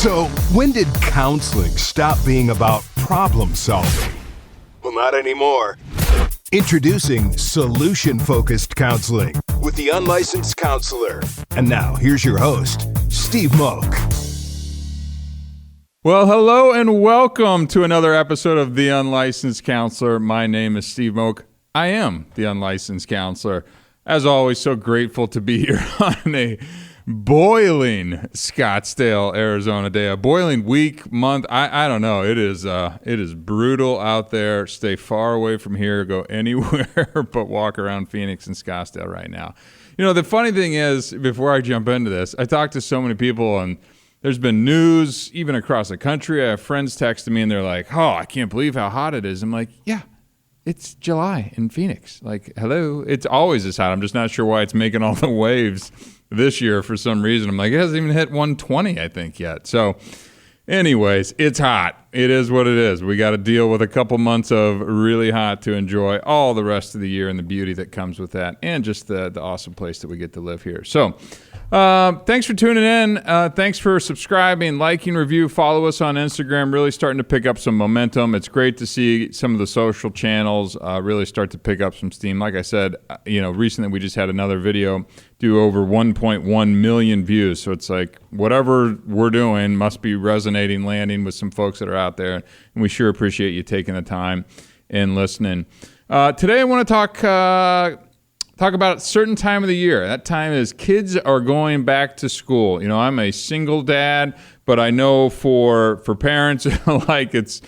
So, when did counseling stop being about problem solving? Well, not anymore. Introducing solution-focused counseling with the unlicensed counselor. And now, here's your host, Steve Moak. Well, hello and welcome to another episode of The Unlicensed Counselor. My name is Steve Moak. I am the Unlicensed Counselor. As always, so grateful to be here on a boiling Scottsdale, Arizona day. A boiling week, month. I don't know. It is brutal out there. Stay far away from here. Go anywhere but walk around Phoenix and Scottsdale right now. You know, the funny thing is, before I jump into this, I talked to so many people and there's been news even across the country. I have friends texting me and they're like, oh, I can't believe how hot it is. I'm like, yeah, it's July in Phoenix. Like, hello. It's always this hot. I'm just not sure why it's making all the waves this year for some reason. I'm like, it hasn't even hit 120, I think, yet. So anyways, it's hot. It is what it is. We got to deal with a couple months of really hot to enjoy all the rest of the year and the beauty that comes with that and just the awesome place that we get to live here. So thanks for tuning in. Thanks for subscribing, liking, review, follow us on Instagram. Really starting to pick up some momentum. It's great to see some of the social channels really start to pick up some steam. Like I said, recently we just had another video do over 1.1 million views. So it's like whatever we're doing must be resonating, landing with some folks that are out there. And we sure appreciate you taking the time and listening. Today I want to talk about a certain time of the year. That time is kids are going back to school. You know, I'm a single dad, but I know for parents, like it's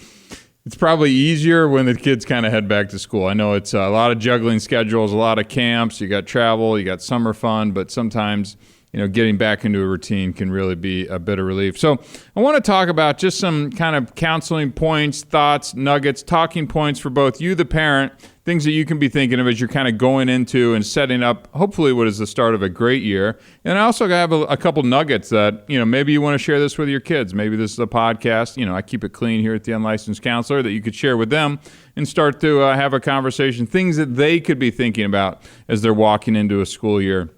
probably easier when the kids kind of head back to school. I know it's a lot of juggling schedules, a lot of camps, you got travel, you got summer fun, but sometimes, getting back into a routine can really be a bit of relief. So I want to talk about just some kind of counseling points, thoughts, nuggets, talking points for both you, the parent, things that you can be thinking of as you're kind of going into and setting up, hopefully, what is the start of a great year. And I also have a couple nuggets that, maybe you want to share this with your kids. Maybe this is a podcast. I keep it clean here at the Unlicensed Counselor that you could share with them and start to have a conversation, things that they could be thinking about as they're walking into a school year.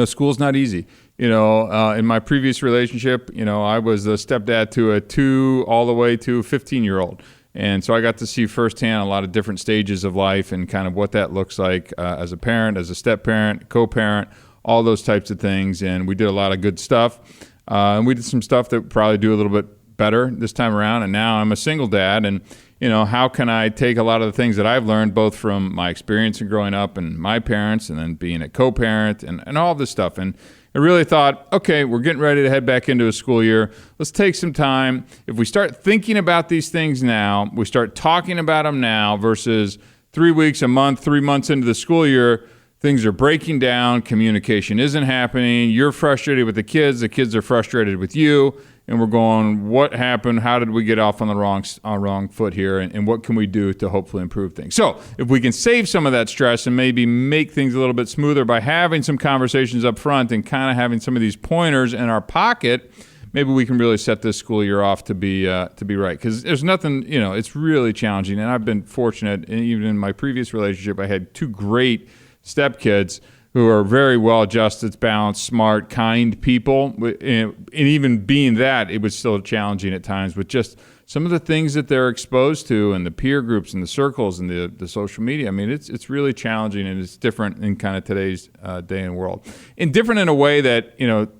School's not easy. In my previous relationship, I was a stepdad to a 2 all the way to a 15-year-old. And so I got to see firsthand a lot of different stages of life and kind of what that looks like as a parent, as a step-parent, co-parent, all those types of things. And we did a lot of good stuff. And we did some stuff that probably do a little bit better this time around. And now I'm a single dad. And, how can I take a lot of the things that I've learned both from my experience in growing up and my parents and then being a co-parent and all this stuff. And I really thought, okay, we're getting ready to head back into a school year. Let's take some time. If we start thinking about these things now, we start talking about them now versus 3 weeks, a month, 3 months into the school year, things are breaking down, communication isn't happening, you're frustrated with the kids are frustrated with you, and we're going, what happened? How did we get off on the wrong foot here? And what can we do to hopefully improve things? So if we can save some of that stress and maybe make things a little bit smoother by having some conversations up front and kind of having some of these pointers in our pocket, maybe we can really set this school year off to be right. Because there's nothing, it's really challenging. And I've been fortunate, and even in my previous relationship, I had 2 great stepkids who are very well-adjusted, balanced, smart, kind people. And even being that, it was still challenging at times with just some of the things that they're exposed to and the peer groups and the circles and the social media. I mean, it's really challenging, and it's different in kind of today's day and world. And different in a way that,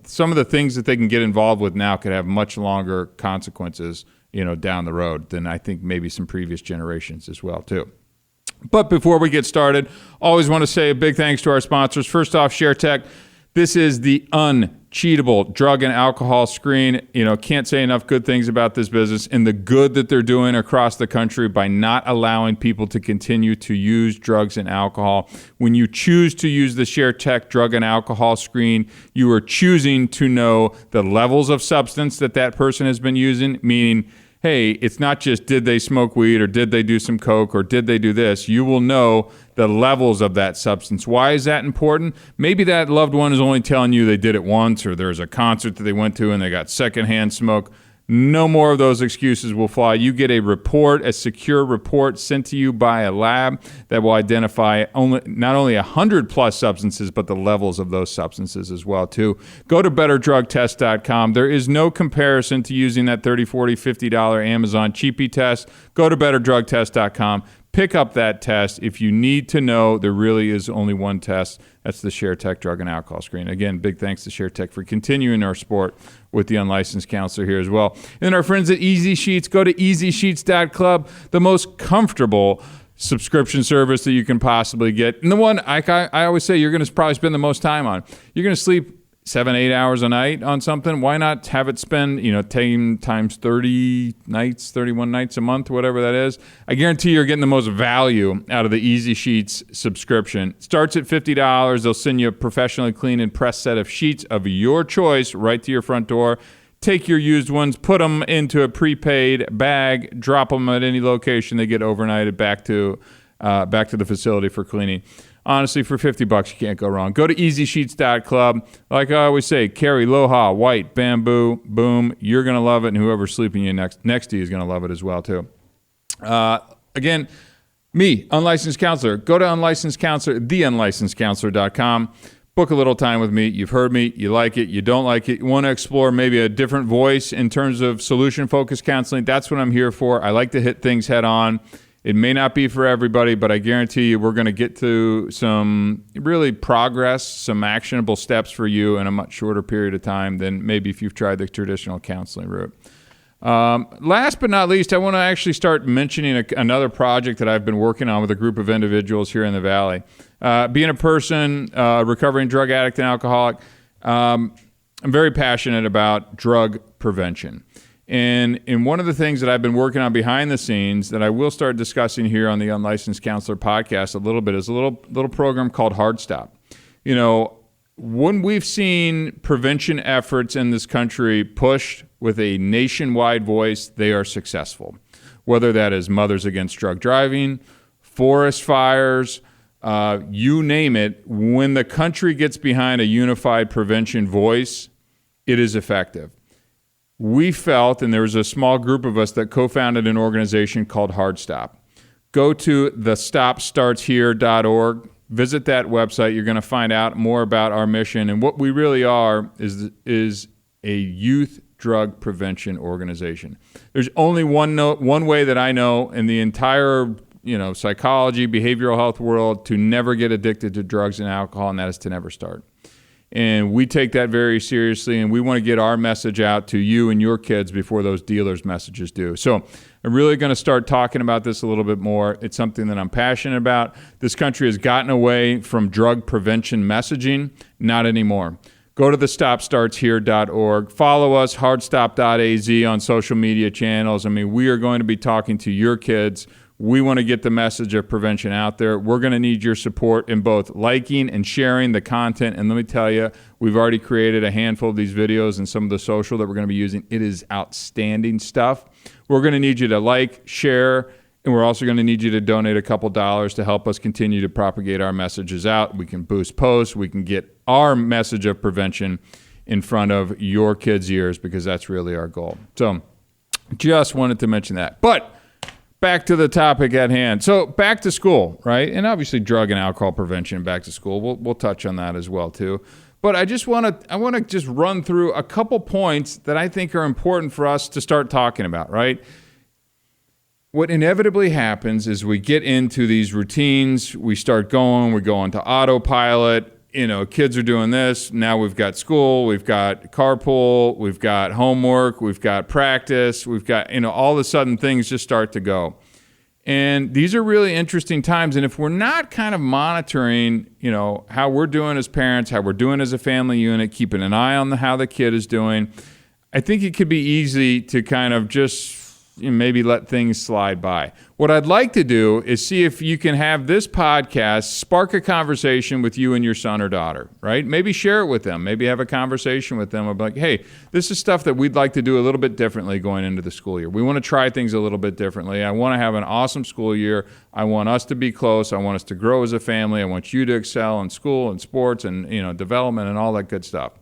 some of the things that they can get involved with now could have much longer consequences, down the road than I think maybe some previous generations as well, too. But before we get started, always want to say a big thanks to our sponsors. First off, ShareTech. This is the uncheatable drug and alcohol screen. Can't say enough good things about this business and the good that they're doing across the country by not allowing people to continue to use drugs and alcohol. When you choose to use the ShareTech drug and alcohol screen, you are choosing to know the levels of substance that person has been using, meaning, hey, it's not just did they smoke weed or did they do some coke or did they do this. You will know the levels of that substance. Why is that important? Maybe that loved one is only telling you they did it once or there's a concert that they went to and they got secondhand smoke. No more of those excuses will fly. You get a report, a secure report sent to you by a lab that will identify not only 100 plus substances, but the levels of those substances as well, too. Go to betterdrugtest.com. There is no comparison to using that $30, $40, $50 Amazon cheapie test. Go to betterdrugtest.com. Pick up that test. If you need to know, there really is only one test. That's the ShareTech drug and alcohol screen. Again, big thanks to ShareTech for continuing our sport with the unlicensed counselor here as well. And our friends at Easy Sheets, go to easysheets.club, the most comfortable subscription service that you can possibly get. And the one I always say you're going to probably spend the most time on. You're going to sleep 7-8 hours a night on something. Why not have it spend 10 times 30 nights, 31 nights a month, whatever that is. I guarantee you're getting the most value out of the Easy Sheets subscription. It starts at $50. They'll send you a professionally cleaned and pressed set of sheets of your choice right to your front door. Take your used ones, put them into a prepaid bag, drop them at any location. They get overnighted back to the facility for cleaning. Honestly, for $50, you can't go wrong. Go to easysheets.club. Like I always say, carry Aloha, white, bamboo, boom. You're going to love it, and whoever's sleeping you next to you is going to love it as well, too. Again, me, unlicensed counselor. Go to unlicensed counselor, theunlicenssedcounselor.com. Book a little time with me. You've heard me. You like it. You don't like it. You want to explore maybe a different voice in terms of solution-focused counseling. That's what I'm here for. I like to hit things head on. It may not be for everybody, but I guarantee you we're going to get to some really progress, some actionable steps for you in a much shorter period of time than maybe if you've tried the traditional counseling route. Last but not least, I want to actually start mentioning another project that I've been working on with a group of individuals here in the Valley. Being a person, recovering drug addict and alcoholic, I'm very passionate about drug prevention. And one of the things that I've been working on behind the scenes that I will start discussing here on the Unlicensed Counselor podcast a little bit is a little program called Hard Stop. When we've seen prevention efforts in this country pushed with a nationwide voice, they are successful. Whether that is Mothers Against Drug Driving, forest fires, you name it, when the country gets behind a unified prevention voice, it is effective. We felt, and there was a small group of us that co-founded an organization called Hard Stop. Go to thestopstartshere.org. Visit that website. You're going to find out more about our mission. And what we really are is a youth drug prevention organization. There's only one way that I know in the entire psychology, behavioral health world to never get addicted to drugs and alcohol, and that is to never start. And we take that very seriously, and we want to get our message out to you and your kids before those dealers' messages do. So I'm really going to start talking about this a little bit more. It's something that I'm passionate about. This country has gotten away from drug prevention messaging. Not anymore. Go to thestopstartshere.org. Follow us, hardstop.az on social media channels. We are going to be talking to your kids. We want to get the message of prevention out there. We're going to need your support in both liking and sharing the content. And let me tell you, we've already created a handful of these videos and some of the social that we're going to be using. It is outstanding stuff. We're going to need you to like, share, and we're also going to need you to donate a couple dollars to help us continue to propagate our messages out. We can boost posts. We can get our message of prevention in front of your kids' ears because that's really our goal. So just wanted to mention that. But back to the topic at hand. So back to school, right? And obviously drug and alcohol prevention back to school. We'll touch on that as well too. But I want to just run through a couple points that I think are important for us to start talking about, right? What inevitably happens is we get into these routines, we start going, we go into autopilot. Kids are doing this. Now we've got school, we've got carpool, we've got homework, we've got practice, we've got, all of a sudden things just start to go. And these are really interesting times. And if we're not kind of monitoring, how we're doing as parents, how we're doing as a family unit, keeping an eye on how the kid is doing, I think it could be easy to kind of just maybe let things slide by. What I'd like to do is see if you can have this podcast spark a conversation with you and your son or daughter, right? Maybe share it with them. Maybe have a conversation with them about, hey, this is stuff that we'd like to do a little bit differently going into the school year. We want to try things a little bit differently. I want to have an awesome school year. I want us to be close. I want us to grow as a family. I want you to excel in school and sports and development and all that good stuff.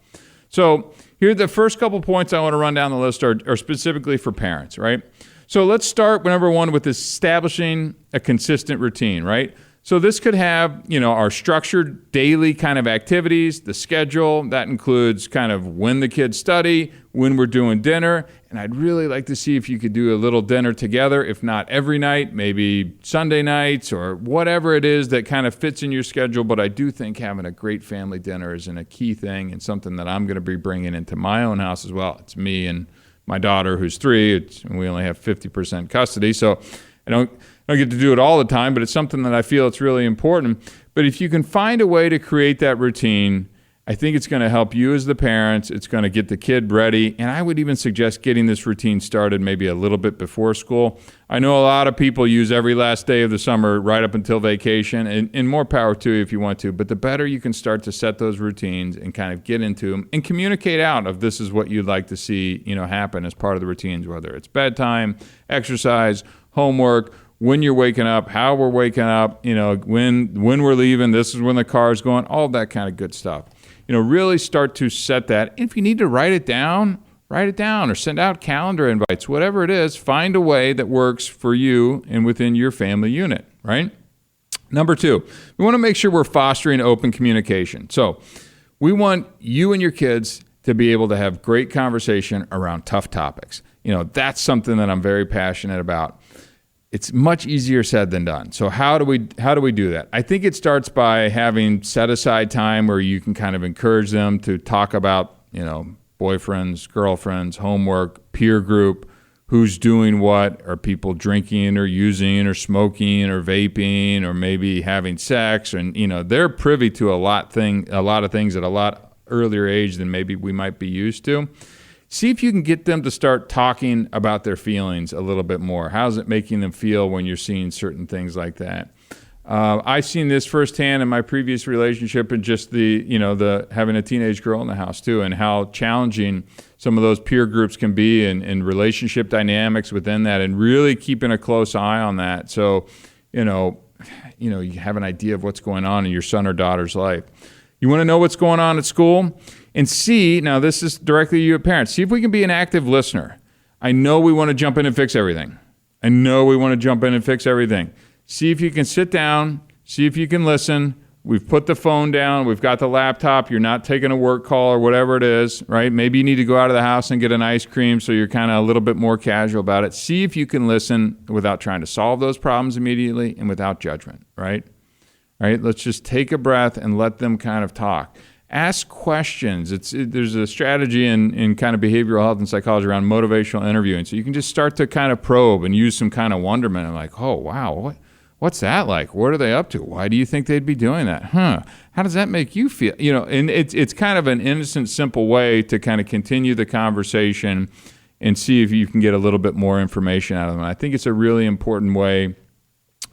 So here, the first couple points I want to run down the list are specifically for parents, right? So let's start, number one, with establishing a consistent routine, right? So this could have, our structured daily kind of activities, the schedule. That includes kind of when the kids study, when we're doing dinner. And I'd really like to see if you could do a little dinner together, if not every night, maybe Sunday nights or whatever it is that kind of fits in your schedule. But I do think having a great family dinner is a key thing and something that I'm going to be bringing into my own house as well. It's me and my daughter, who's 3. And we only have 50% custody. So I don't get to do it all the time, but it's something that I feel it's really important. But if you can find a way to create that routine, I think it's going to help you as the parents. It's going to get the kid ready. And I would even suggest getting this routine started maybe a little bit before school. I know a lot of people use every last day of the summer right up until vacation, and more power to you if you want to. But the better you can start to set those routines and kind of get into them and communicate out of this is what you'd like to see, happen as part of the routines, whether it's bedtime, exercise, homework, when you're waking up, how we're waking up, when we're leaving, this is when the car's going, all that kind of good stuff. Really start to set that. If you need to write it down or send out calendar invites, whatever it is, find a way that works for you and within your family unit, right? Number 2, we want to make sure we're fostering open communication. So we want you and your kids to be able to have great conversation around tough topics. That's something that I'm very passionate about. It's much easier said than done. So how do we do that? I think it starts by having set aside time where you can kind of encourage them to talk about, boyfriends, girlfriends, homework, peer group, who's doing what, are people drinking or using or smoking or vaping or maybe having sex, and they're privy to a lot of things at a lot earlier age than maybe we might be used to. See if you can get them to start talking about their feelings a little bit more. How's it making them feel when you're seeing certain things like that? I've seen this firsthand in my previous relationship and just the having a teenage girl in the house too, and how challenging some of those peer groups can be and relationship dynamics within that, and really keeping a close eye on that. So, you have an idea of what's going on in your son or daughter's life. You want to know what's going on at school? And see, now this is directly to you parents, see if we can be an active listener. I know we want to jump in and fix everything. See if you can sit down, see if you can listen. We've put the phone down, we've got the laptop, you're not taking a work call or whatever it is, right? Maybe you need to go out of the house and get an ice cream so you're kind of a little bit more casual about it. See if you can listen without trying to solve those problems immediately and without judgment, right? Right? Let's just take a breath and let them kind of talk. Ask questions. There's a strategy in kind of behavioral health and psychology around motivational interviewing. So you can just start to kind of probe and use some kind of wonderment and like, oh, wow, what's that like? What are they up to? Why do you think they'd be doing that? How does that make you feel? And it's kind of an innocent, simple way to kind of continue the conversation and see if you can get a little bit more information out of them. I think it's a really important way,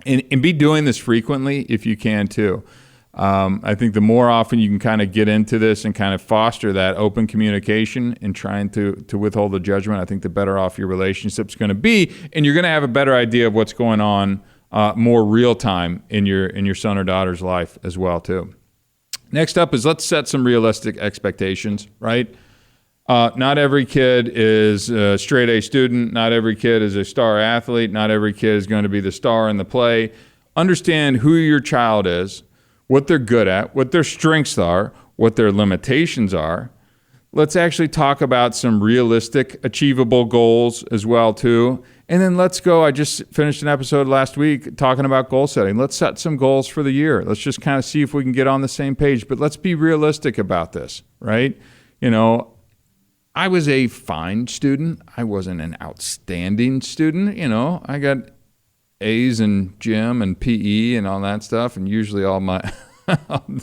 and be doing this frequently if you can too. I think the more often you can kind of get into this and kind of foster that open communication and trying to withhold the judgment, I think the better off your relationship's going to be, and you're going to have a better idea of what's going on more real time in your son or daughter's life as well too. Next up is let's set some realistic expectations, right? Not every kid is a straight A student. Not every kid is a star athlete. Not every kid is going to be the star in the play. Understand who your child is, what they're good at, what their strengths are, what their limitations are. Let's actually talk about some realistic, achievable goals as well, too. And then let's go. I just finished an episode last week talking about goal setting. Let's set some goals for the year. Let's just kind of see if we can get on the same page. But let's be realistic about this, right? I was a fine student. I wasn't an outstanding student. I got A's in gym and PE and all that stuff, and usually all my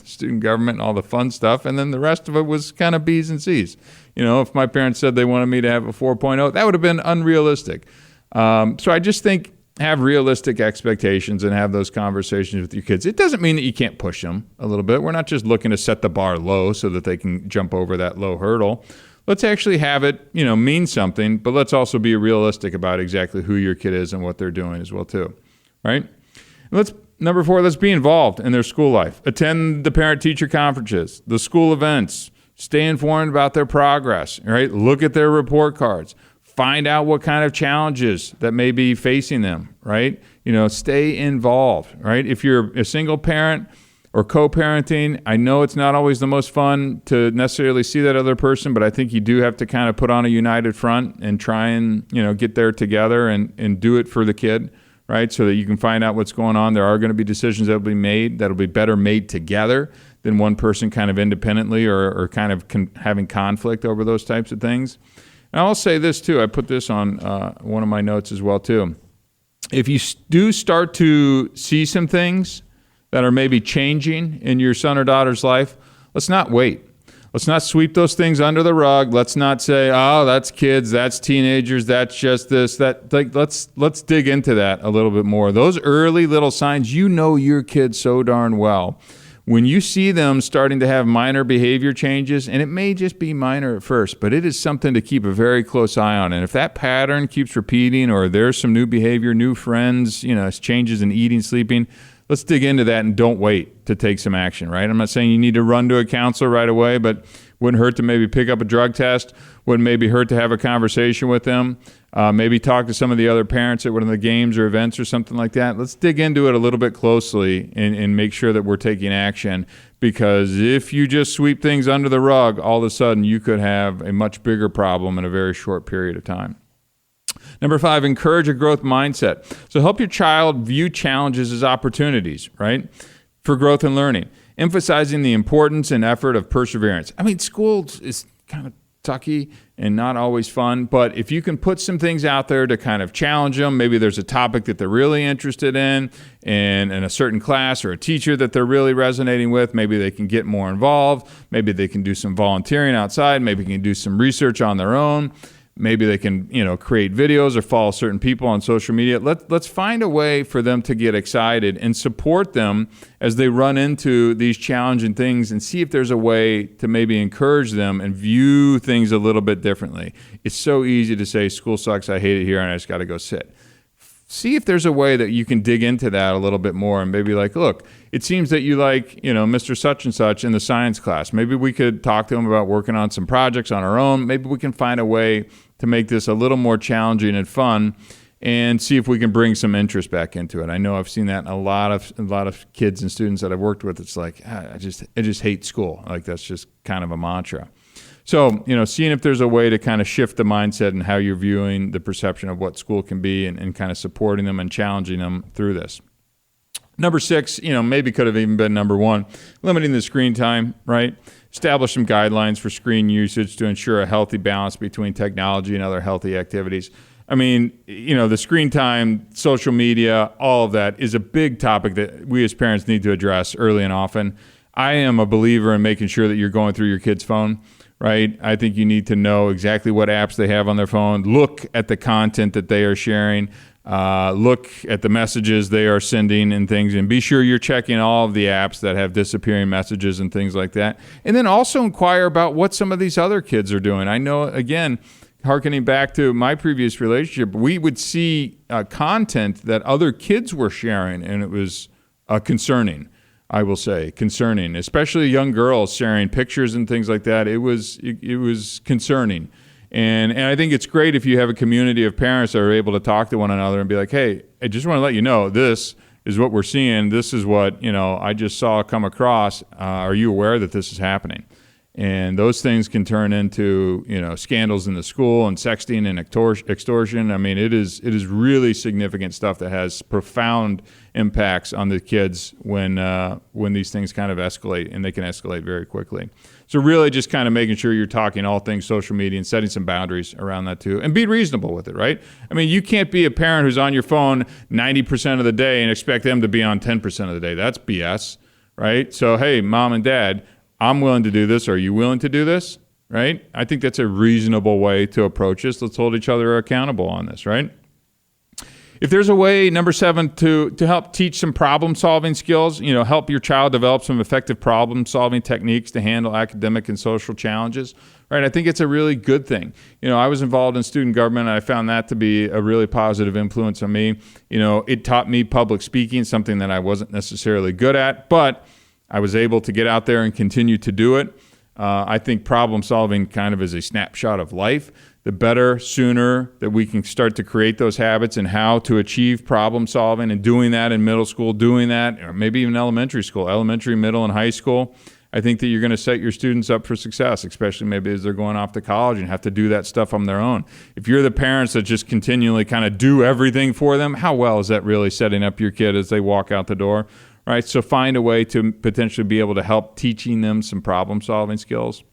student government and all the fun stuff, and then the rest of it was kind of B's and C's. If my parents said they wanted me to have a 4.0, that would have been unrealistic. So I just think have realistic expectations and have those conversations with your kids. It doesn't mean that you can't push them a little bit. We're not just looking to set the bar low so that they can jump over that low hurdle. Let's actually have it, mean something, but let's also be realistic about exactly who your kid is and what they're doing as well too, right? Number 4, let's be involved in their school life. Attend the parent-teacher conferences, the school events, Stay informed about their progress, right? Look at their report cards. Find out what kind of challenges that may be facing them, right? Stay involved, right? If you're a single parent or co-parenting, I know it's not always the most fun to necessarily see that other person, but I think you do have to kind of put on a united front and try and, get there together and do it for the kid, right? So that you can find out what's going on. There are going to be decisions that will be made that'll be better made together than one person kind of independently or kind of having conflict over those types of things. And I'll say this too. I put this on one of my notes as well too. If you do start to see some things that are maybe changing in your son or daughter's life, let's not wait. Let's not sweep those things under the rug. Let's not say, oh, that's kids, that's teenagers, that's just this, that. Let's dig into that a little bit more. Those early little signs, your kids so darn well. When you see them starting to have minor behavior changes, and it may just be minor at first, but it is something to keep a very close eye on. And if that pattern keeps repeating, or there's some new behavior, new friends, changes in eating, sleeping, let's dig into that and don't wait to take some action, right? I'm not saying you need to run to a counselor right away, but wouldn't hurt to maybe pick up a drug test, wouldn't maybe hurt to have a conversation with them, maybe talk to some of the other parents at one of the games or events or something like that. Let's dig into it a little bit closely and make sure that we're taking action, because if you just sweep things under the rug, all of a sudden you could have a much bigger problem in a very short period of time. Number 5, encourage a growth mindset. So help your child view challenges as opportunities, right, for growth and learning, emphasizing the importance and effort of perseverance. I mean, school is kind of tucky and not always fun, but if you can put some things out there to kind of challenge them, maybe there's a topic that they're really interested in a certain class or a teacher that they're really resonating with, maybe they can get more involved, maybe they can do some volunteering outside, maybe they can do some research on their own. Maybe they can, create videos or follow certain people on social media. Let's find a way for them to get excited and support them as they run into these challenging things, and see if there's a way to maybe encourage them and view things a little bit differently. It's so easy to say, school sucks, I hate it here, and I just got to go sit. See if there's a way that you can dig into that a little bit more and maybe like, look, it seems that you like, Mr. Such and Such in the science class. Maybe we could talk to him about working on some projects on our own. Maybe we can find a way to make this a little more challenging and fun, and see if we can bring some interest back into it. I know I've seen that in a lot of kids and students that I've worked with. It's like, I just hate school. Like, that's just kind of a mantra. So, seeing if there's a way to kind of shift the mindset and how you're viewing the perception of what school can be, and kind of supporting them and challenging them through this. Number 6, maybe could have even been number 1, limiting the screen time, right? Establish some guidelines for screen usage to ensure a healthy balance between technology and other healthy activities. I mean, the screen time, social media, all of that is a big topic that we as parents need to address early and often. I am a believer in making sure that you're going through your kid's phone, right? I think you need to know exactly what apps they have on their phone, look at the content that they are sharing, look at the messages they are sending and things, and be sure you're checking all of the apps that have disappearing messages and things like that. And then also inquire about what some of these other kids are doing. I know, again, hearkening back to my previous relationship, we would see content that other kids were sharing, and it was concerning. I will say concerning, especially young girls sharing pictures and things like that. It was concerning. And I think it's great if you have a community of parents that are able to talk to one another and be like, hey, I just want to let you know, this is what we're seeing. This is what, I just saw come across. Are you aware that this is happening? And those things can turn into, scandals in the school and sexting and extortion. I mean, it is really significant stuff that has profound impacts on the kids when these things kind of escalate, and they can escalate very quickly. So really just kind of making sure you're talking all things social media and setting some boundaries around that too, and be reasonable with it, right? I mean, you can't be a parent who's on your phone 90% of the day and expect them to be on 10% of the day. That's BS, right? So, hey, mom and dad, I'm willing to do this. Are you willing to do this? Right? I think that's a reasonable way to approach this. Let's hold each other accountable on this, right? If there's a way, number 7, to help teach some problem-solving skills, help your child develop some effective problem-solving techniques to handle academic and social challenges, right? I think it's a really good thing. I was involved in student government, and I found that to be a really positive influence on me. It taught me public speaking, something that I wasn't necessarily good at, but I was able to get out there and continue to do it. I think problem solving kind of is a snapshot of life. The better, sooner that we can start to create those habits and how to achieve problem solving and doing that in middle school, doing that, or maybe even elementary, middle, and high school. I think that you're going to set your students up for success, especially maybe as they're going off to college and have to do that stuff on their own. If you're the parents that just continually kind of do everything for them, how well is that really setting up your kid as they walk out the door? Right? So find a way to potentially be able to help teaching them some problem solving skills.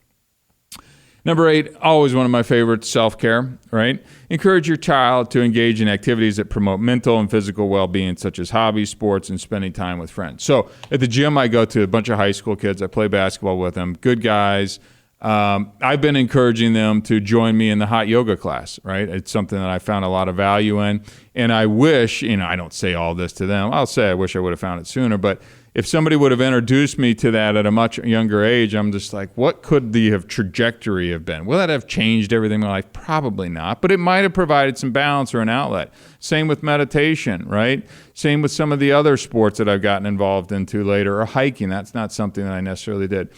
Number 8, always one of my favorites, self-care, right? Encourage your child to engage in activities that promote mental and physical well-being, such as hobbies, sports, and spending time with friends. So at the gym, I go to a bunch of high school kids. I play basketball with them, good guys. I've been encouraging them to join me in the hot yoga class, right? It's something that I found a lot of value in. And I wish, I don't say all this to them. I'll say I wish I would have found it sooner, but if somebody would have introduced me to that at a much younger age, I'm just like, what could the trajectory have been? Will that have changed everything in my life? Probably not, but it might have provided some balance or an outlet. Same with meditation, right? Same with some of the other sports that I've gotten involved into later, or hiking. That's not something that I necessarily did.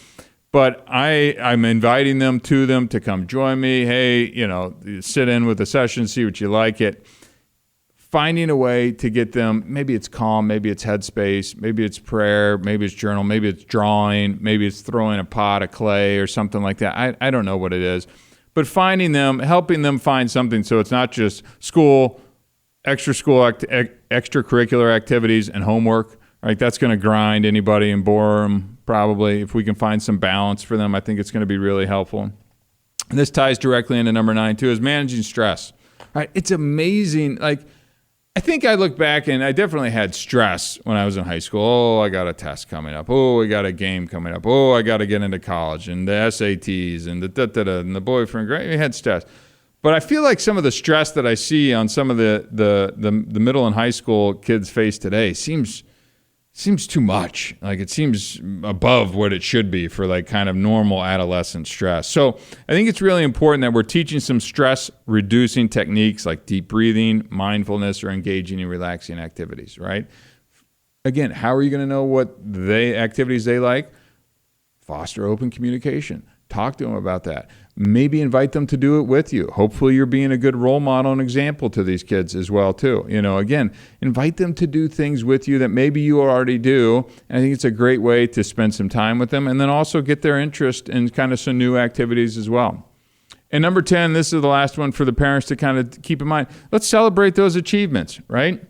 But I'm inviting them to come join me. Hey, sit in with the session, see what you like it. Finding a way to get them, maybe it's Calm, maybe it's Headspace, maybe it's prayer, maybe it's journal, maybe it's drawing, maybe it's throwing a pot of clay or something like that. I don't know what it is. But finding them, helping them find something so it's not just school, extracurricular activities and homework. Right? That's going to grind anybody and bore them probably. If we can find some balance for them, I think it's going to be really helpful. And this ties directly into number 9 too, is managing stress. Right? It's amazing. I think I look back and I definitely had stress when I was in high school. Oh, I got a test coming up. Oh, I got a game coming up. Oh, I got to get into college and the SATs and and the boyfriend. Great, we had stress. But I feel like some of the stress that I see on some of the middle and high school kids face today seems too much. It seems above what it should be for kind of normal adolescent stress. So I think it's really important that we're teaching some stress reducing techniques like deep breathing, mindfulness, or engaging in relaxing activities, right? Again, how are you going to know what activities they like? Foster open communication. Talk to them about that. Maybe invite them to do it with you. Hopefully you're being a good role model and example to these kids as well too. Again, invite them to do things with you that maybe you already do. And I think it's a great way to spend some time with them and then also get their interest in kind of some new activities as well. And number 10, this is the last one for the parents to kind of keep in mind. Let's celebrate those achievements, right?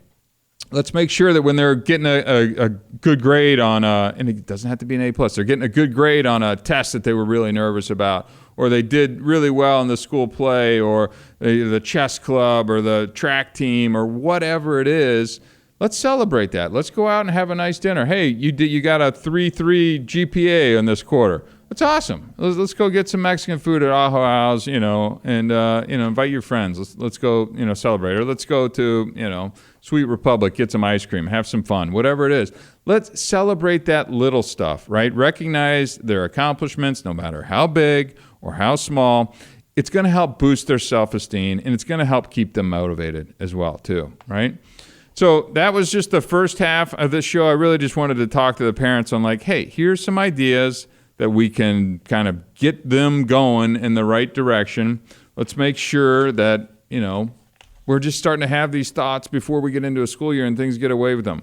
Let's make sure that when they're getting a good grade on and it doesn't have to be an A+, they're getting a good grade on a test that they were really nervous about, or they did really well in the school play or the chess club or the track team or whatever it is. Let's celebrate that. Let's go out and have a nice dinner. Hey, you got a 3.3 GPA in this quarter. That's awesome. Let's go get some Mexican food at Ajo House, and invite your friends. Let's go, celebrate. Or let's go to, Sweet Republic, get some ice cream, have some fun, whatever it is. Let's celebrate that little stuff, right? Recognize their accomplishments, no matter how big or how small. It's going to help boost their self-esteem, and it's going to help keep them motivated as well, too, right? So that was just the first half of this show. I really just wanted to talk to the parents on hey, here's some ideas that we can kind of get them going in the right direction. Let's make sure that, we're just starting to have these thoughts before we get into a school year and things get away with them.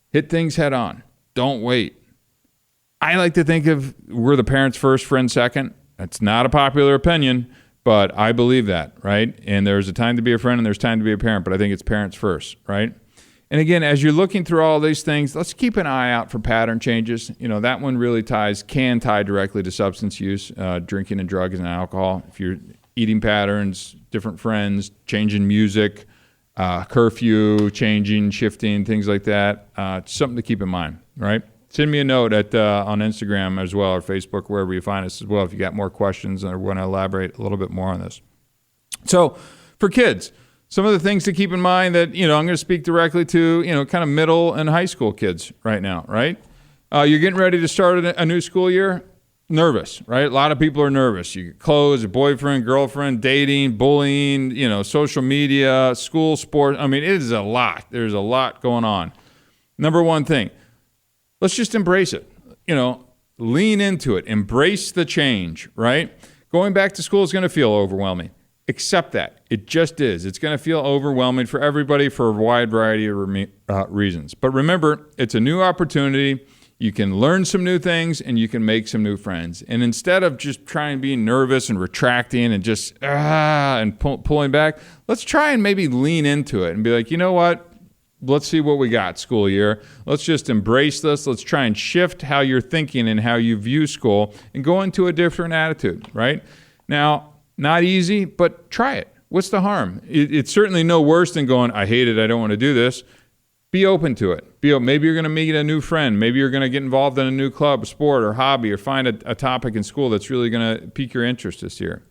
Hit things head on. Don't wait. I like to think of we're the parents first, friends second. That's not a popular opinion, but I believe that, right? And there's a time to be a friend and there's time to be a parent, but I think it's parents first, right? And again, as you're looking through all these things, let's keep an eye out for pattern changes. That one really can tie directly to substance use, drinking and drugs and alcohol. If you're eating patterns, different friends, changing music, curfew, changing, shifting, things like that, something to keep in mind, right? Send me a note on Instagram as well, or Facebook, wherever you find us as well, if you got more questions or want to elaborate a little bit more on this. So for kids, some of the things to keep in mind that, I'm going to speak directly to, kind of middle and high school kids right now, right? You're getting ready to start a new school year. Nervous, right? A lot of people are nervous. You get clothes, a boyfriend, girlfriend, dating, bullying, social media, school, sport. I mean, it is a lot. There's a lot going on. Number one thing, let's just embrace it. lean into it, embrace the change, right? Going back to school is going to feel overwhelming. Accept that. It just is. It's going to feel overwhelming for everybody for a wide variety of reasons. But remember, it's a new opportunity. You can learn some new things and you can make some new friends. And instead of just trying to be nervous and retracting and just pulling back, let's try and maybe lean into it and be like, you know what? Let's see what we got school year. Let's just embrace this. Let's try and shift how you're thinking and how you view school and go into a different attitude, right? Now, not easy, but try it. What's the harm? It's certainly no worse than going, I hate it, I don't want to do this. Be open to it. Maybe you're going to meet a new friend. Maybe you're going to get involved in a new club, sport, or hobby, or find a topic in school that's really going to pique your interest this year.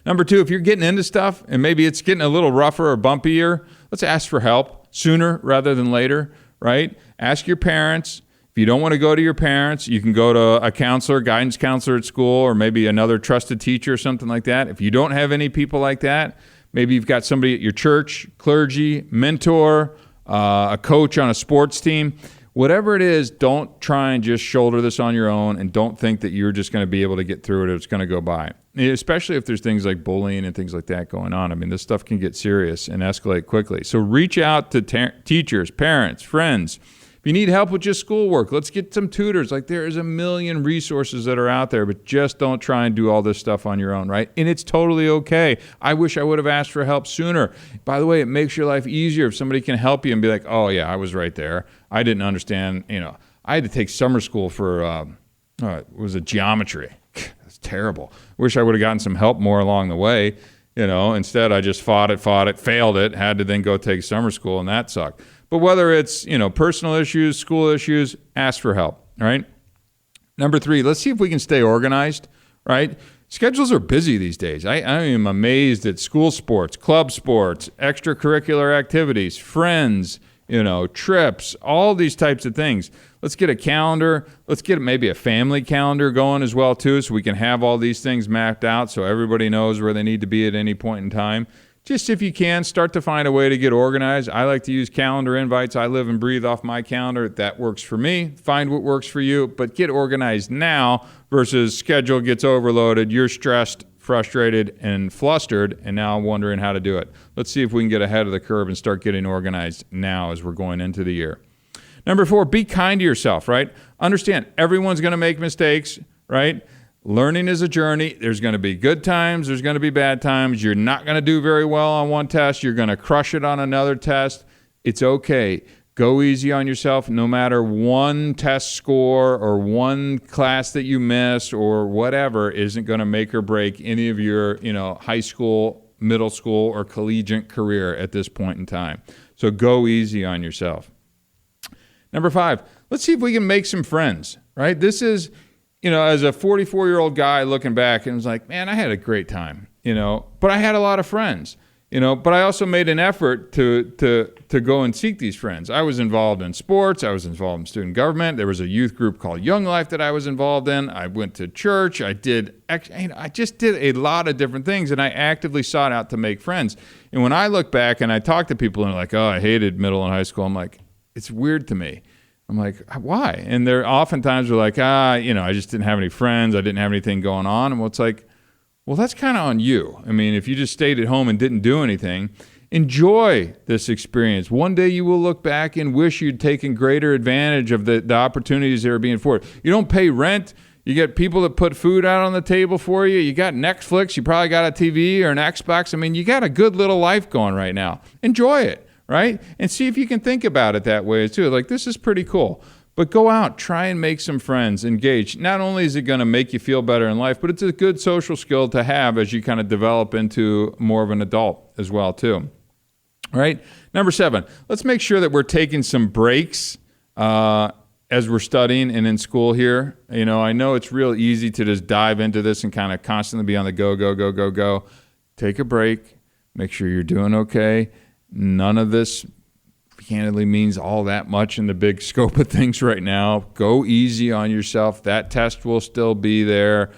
Number 2, if you're getting into stuff and maybe it's getting a little rougher or bumpier, let's ask for help sooner rather than later, right? Ask your parents. If you don't want to go to your parents, you can go to a counselor, guidance counselor at school, or maybe another trusted teacher or something like that. If you don't have any people like that, maybe you've got somebody at your church, clergy, mentor, a coach on a sports team. Whatever it is, don't try and just shoulder this on your own and don't think that you're just going to be able to get through it or it's going to go by. Especially if there's things like bullying and things like that going on. I mean, this stuff can get serious and escalate quickly. So reach out to teachers, parents, friends. If you need help with just schoolwork, let's get some tutors. Like, there is a million resources that are out there, but just don't try and do all this stuff on your own, right? And it's totally okay. I wish I would have asked for help sooner. By the way, it makes your life easier if somebody can help you and be like, oh yeah, I was right there. I didn't understand, I had to take summer school for, geometry. That's terrible. Wish I would have gotten some help more along the way. Instead I just fought it, failed it, had to then go take summer school, and that sucked. But whether it's, personal issues, school issues, ask for help, right? Number 3, let's see if we can stay organized, right? Schedules are busy these days. I am amazed at school sports, club sports, extracurricular activities, friends, trips, all these types of things. Let's get a calendar. Let's get maybe a family calendar going as well, too, so we can have all these things mapped out so everybody knows where they need to be at any point in time. Just if you can, start to find a way to get organized. I like to use calendar invites. I live and breathe off my calendar. That works for me. Find what works for you, but get organized now versus schedule gets overloaded. You're stressed, frustrated, and flustered, and now wondering how to do it. Let's see if we can get ahead of the curve and start getting organized now as we're going into the year. Number 4, be kind to yourself, right? Understand, everyone's going to make mistakes, right? Learning is a journey. There's going to be good times. There's going to be bad times. You're not going to do very well on one test. You're going to crush it on another test. It's okay. Go easy on yourself. No matter one test score or one class that you miss or whatever isn't going to make or break any of your, high school, middle school, or collegiate career at this point in time. So go easy on yourself. Number 5, let's see if we can make some friends, right? This is, as a 44-year-old guy looking back and was like, man, I had a great time, but I had a lot of friends, but I also made an effort to go and seek these friends. I was involved in sports. I was involved in student government. There was a youth group called Young Life that I was involved in. I went to church. I just did a lot of different things, and I actively sought out to make friends. And when I look back and I talk to people and they're like, oh, I hated middle and high school, I'm like, it's weird to me. I'm like, why? And they're oftentimes like, I just didn't have any friends. I didn't have anything going on. And it's like, well, that's kind of on you. I mean, if you just stayed at home and didn't do anything, enjoy this experience. One day you will look back and wish you'd taken greater advantage of the opportunities that are being afforded. You don't pay rent. You get people that put food out on the table for you. You got Netflix. You probably got a TV or an Xbox. I mean, you got a good little life going right now. Enjoy it. Right? And see if you can think about it that way too. Like, this is pretty cool. But go out, try and make some friends, engage. Not only is it going to make you feel better in life, but it's a good social skill to have as you kind of develop into more of an adult as well too. All right? Number 7, let's make sure that we're taking some breaks as we're studying and in school here. I know it's real easy to just dive into this and kind of constantly be on the go. Take a break. Make sure you're doing okay. None of this candidly means all that much in the big scope of things right now. Go easy on yourself. That test will still be there.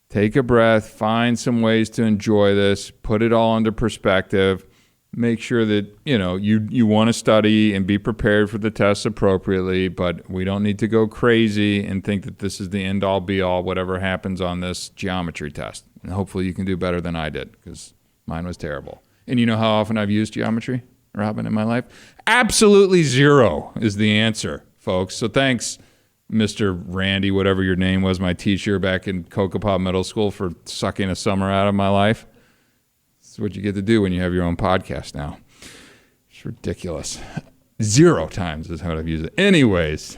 Take a breath. Find some ways to enjoy this. Put it all into perspective. make sure that, you want to study and be prepared for the tests appropriately, but we don't need to go crazy and think that this is the end all be all, whatever happens on this geometry test. And hopefully you can do better than I did, because mine was terrible. And you know how often I've used geometry, Robin, in my life? Absolutely zero is the answer, folks. So thanks, Mr. Randy, whatever your name was, my teacher back in Kokopah Middle School, for sucking a summer out of my life. That's what you get to do when you have your own podcast now. It's ridiculous. 0 times is how I've used it. Anyways,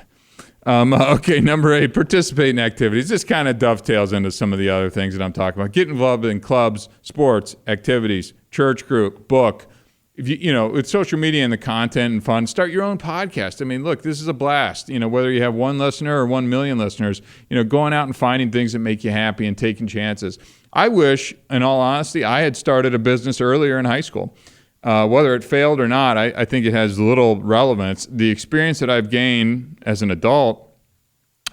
okay, number 8, participate in activities. This kind of dovetails into some of the other things that I'm talking about. Get involved in clubs, sports, activities, church group, book. If with social media and the content and fun, start your own podcast. I mean, look, this is a blast. Whether you have 1 listener or 1 million listeners, going out and finding things that make you happy and taking chances. I wish, in all honesty, I had started a business earlier in high school. Whether it failed or not, I think it has little relevance. The experience that I've gained as an adult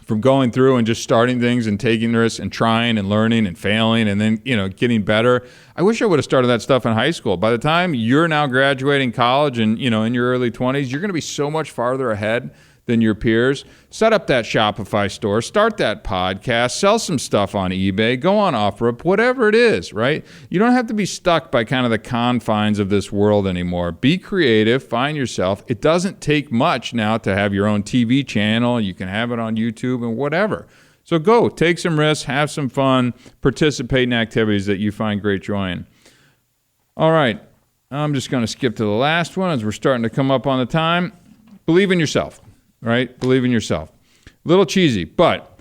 from going through and just starting things and taking risks and trying and learning and failing and then, getting better. I wish I would have started that stuff in high school. By the time you're now graduating college and, in your early 20s, you're going to be so much farther ahead than your peers. Set up that Shopify store, start that podcast, sell some stuff on eBay, go on OfferUp, whatever it is, right? You don't have to be stuck by kind of the confines of this world anymore. Be creative, find yourself. It doesn't take much now to have your own TV channel. You can have it on YouTube and whatever. So go, take some risks, have some fun, participate in activities that you find great joy in. All right, I'm just going to skip to the last one as we're starting to come up on the time. Believe in yourself. Right? Believe in yourself. A little cheesy, but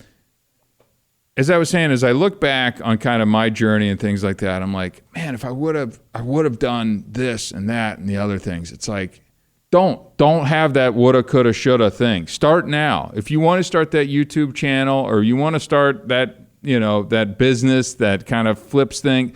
as I was saying, as I look back on kind of my journey and things like that, I'm like, man, if I would have done this and that and the other things. It's like, don't have that woulda, coulda, shoulda thing. Start now. If you want to start that YouTube channel or you want to start that, that business that kind of flips thing,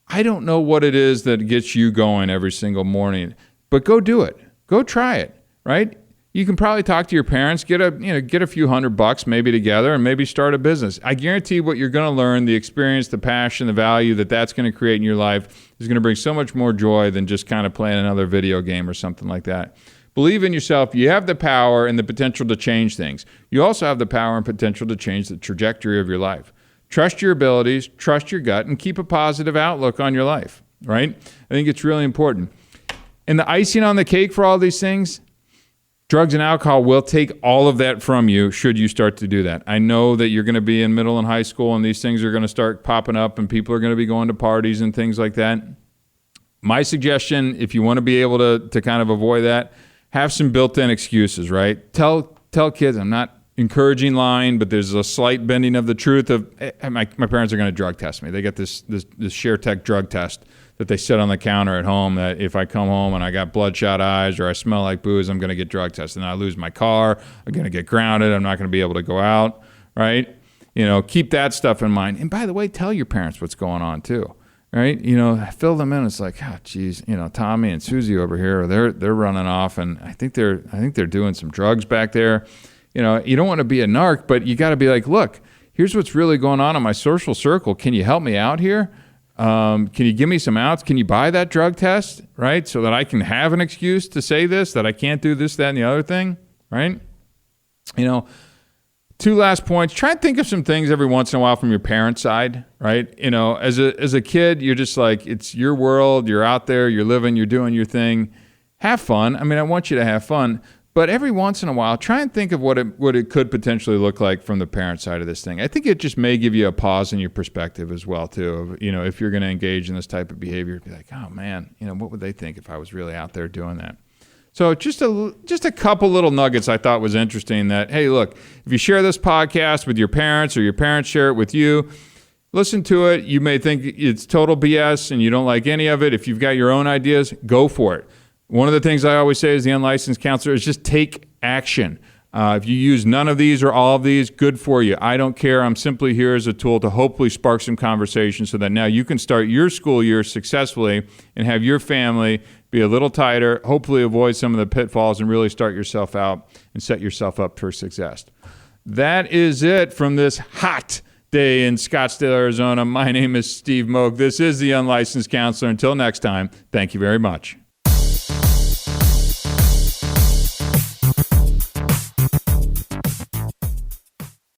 I don't know what it is that gets you going every single morning, but go do it. Go try it, right? You can probably talk to your parents, get a few $100 maybe together and maybe start a business. I guarantee what you're going to learn, the experience, the passion, the value that's going to create in your life is going to bring so much more joy than just kind of playing another video game or something like that. Believe in yourself. You have the power and the potential to change things. You also have the power and potential to change the trajectory of your life. Trust your abilities, trust your gut, and keep a positive outlook on your life, right? I think it's really important. And the icing on the cake for all these things, drugs and alcohol will take all of that from you should you start to do that. I know that you're going to be in middle and high school and these things are going to start popping up and people are going to be going to parties and things like that. My suggestion, if you want to be able to kind of avoid that, have some built-in excuses, right? Tell kids, I'm not encouraging lying, but there's a slight bending of the truth of my parents are going to drug test me. They got this ShareTech drug test that they sit on the counter at home that if I come home and I got bloodshot eyes or I smell like booze, I'm going to get drug tested. And I lose my car. I'm going to get grounded. I'm not going to be able to go out, right? Keep that stuff in mind. And by the way, tell your parents what's going on too, right? Fill them in. It's like, oh, geez, Tommy and Susie over here, they're running off and I think they're doing some drugs back there. You don't want to be a narc, but you got to be like, look, here's what's really going on in my social circle. Can you help me out here? Can you give me some outs? Can you buy that drug test, right? So that I can have an excuse to say this, that I can't do this, that, and the other thing, right? 2 last points. Try and think of some things every once in a while from your parents' side, right? As a kid, you're just like, it's your world. You're out there. You're living. You're doing your thing. Have fun. I mean, I want you to have fun. But every once in a while, try and think of what it could potentially look like from the parent side of this thing. I think it just may give you a pause in your perspective as well, too. If you're going to engage in this type of behavior, be like, oh, man, what would they think if I was really out there doing that? So just a couple little nuggets I thought was interesting that, hey, look, if you share this podcast with your parents or your parents share it with you, listen to it. You may think it's total BS and you don't like any of it. If you've got your own ideas, go for it. One of the things I always say as the unlicensed counselor is just take action. If you use none of these or all of these, good for you. I don't care. I'm simply here as a tool to hopefully spark some conversation so that now you can start your school year successfully and have your family be a little tighter, hopefully avoid some of the pitfalls and really start yourself out and set yourself up for success. That is it from this hot day in Scottsdale, Arizona. My name is Steve Moak. This is the Unlicensed Counselor. Until next time, thank you very much.